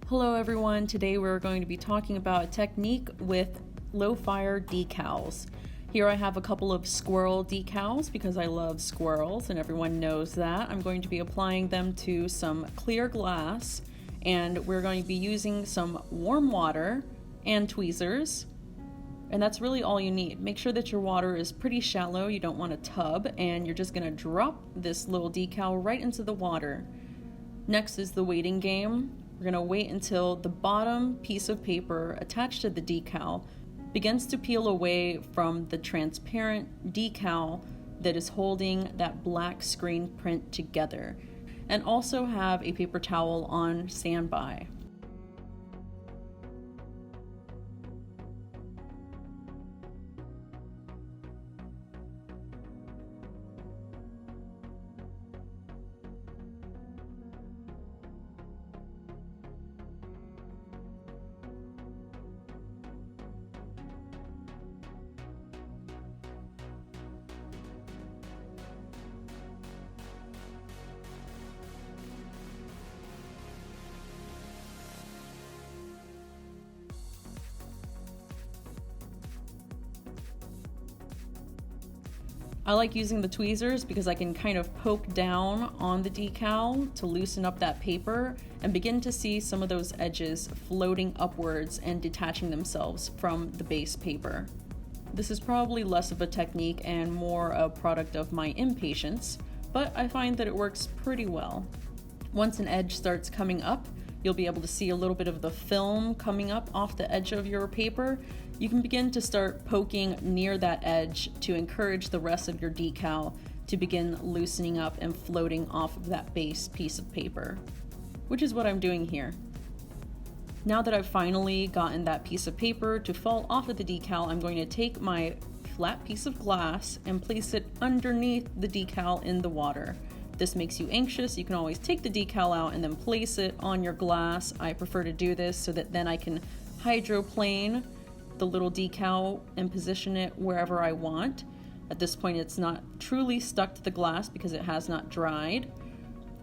Hello everyone, today we're going to be talking about a technique with low fire decals. Here I have a couple of squirrel decals because I love squirrels and everyone knows that. I'm going to be applying them to some clear glass and we're going to be using some warm water and tweezers. And that's really all you need. Make sure that your water is pretty shallow, you don't want a tub, and you're just going to drop this little decal right into the water. Next is the waiting game. We're going to wait until the bottom piece of paper attached to the decal begins to peel away from the transparent decal that is holding that black screen print together. And also have a paper towel on standby. I like using the tweezers because I can kind of poke down on the decal to loosen up that paper and begin to see some of those edges floating upwards and detaching themselves from the base paper. This is probably less of a technique and more a product of my impatience, but I find that it works pretty well. Once an edge starts coming up, you'll be able to see a little bit of the film coming up off the edge of your paper. You can begin to start poking near that edge to encourage the rest of your decal to begin loosening up and floating off of that base piece of paper, which is what I'm doing here. Now that I've finally gotten that piece of paper to fall off of the decal, I'm going to take my flat piece of glass and place it underneath the decal in the water. This makes you anxious. You can always take the decal out and then place it on your glass. I prefer to do this so that then I can hydroplane the little decal and position it wherever I want. At this point, it's not truly stuck to the glass because it has not dried.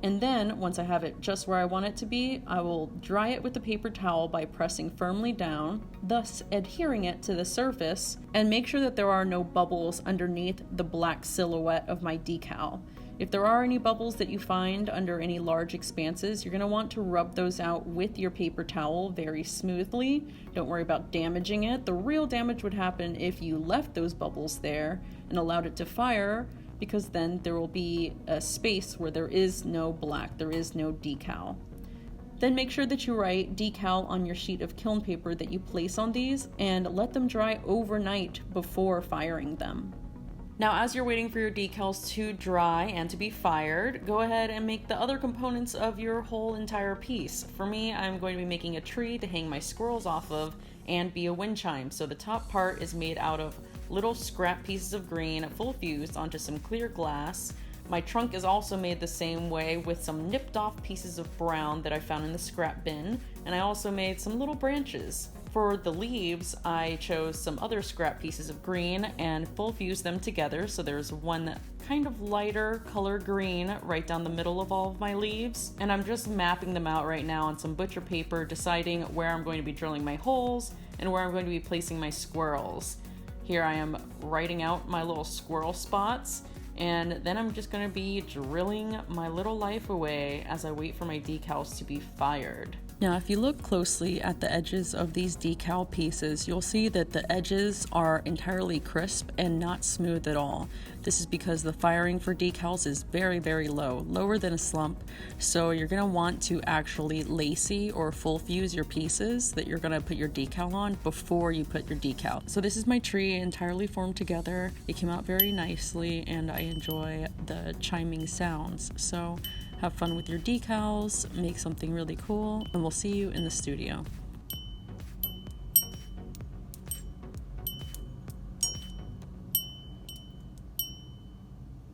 And then, once I have it just where I want it to be, I will dry it with the paper towel by pressing firmly down, thus adhering it to the surface, and make sure that there are no bubbles underneath the black silhouette of my decal. If there are any bubbles that you find under any large expanses, you're going to want to rub those out with your paper towel very smoothly. Don't worry about damaging it. The real damage would happen if you left those bubbles there and allowed it to fire, because then there will be a space where there is no black, there is no decal. Then make sure that you write decal on your sheet of kiln paper that you place on these and let them dry overnight before firing them. Now, as you're waiting for your decals to dry and to be fired, go ahead and make the other components of your whole entire piece. For me, I'm going to be making a tree to hang my squirrels off of and be a wind chime. So the top part is made out of little scrap pieces of green full fused onto some clear glass. My trunk is also made the same way with some nipped off pieces of brown that I found in the scrap bin, and I also made some little branches. For the leaves, I chose some other scrap pieces of green and full fused them together, so there's one kind of lighter color green right down the middle of all of my leaves, and I'm just mapping them out right now on some butcher paper, deciding where I'm going to be drilling my holes and where I'm going to be placing my squirrels. Here I am writing out my little squirrel spots, and then I'm just going to be drilling my little life away as I wait for my decals to be fired. Now, if you look closely at the edges of these decal pieces, you'll see that the edges are entirely crisp and not smooth at all. This is because the firing for decals is very, very low, lower than a slump. So you're going to want to actually lacy or full fuse your pieces that you're going to put your decal on before you put your decal. So this is my tree entirely formed together. It came out very nicely and I enjoy the chiming sounds. So have fun with your decals, make something really cool, and we'll see you in the studio.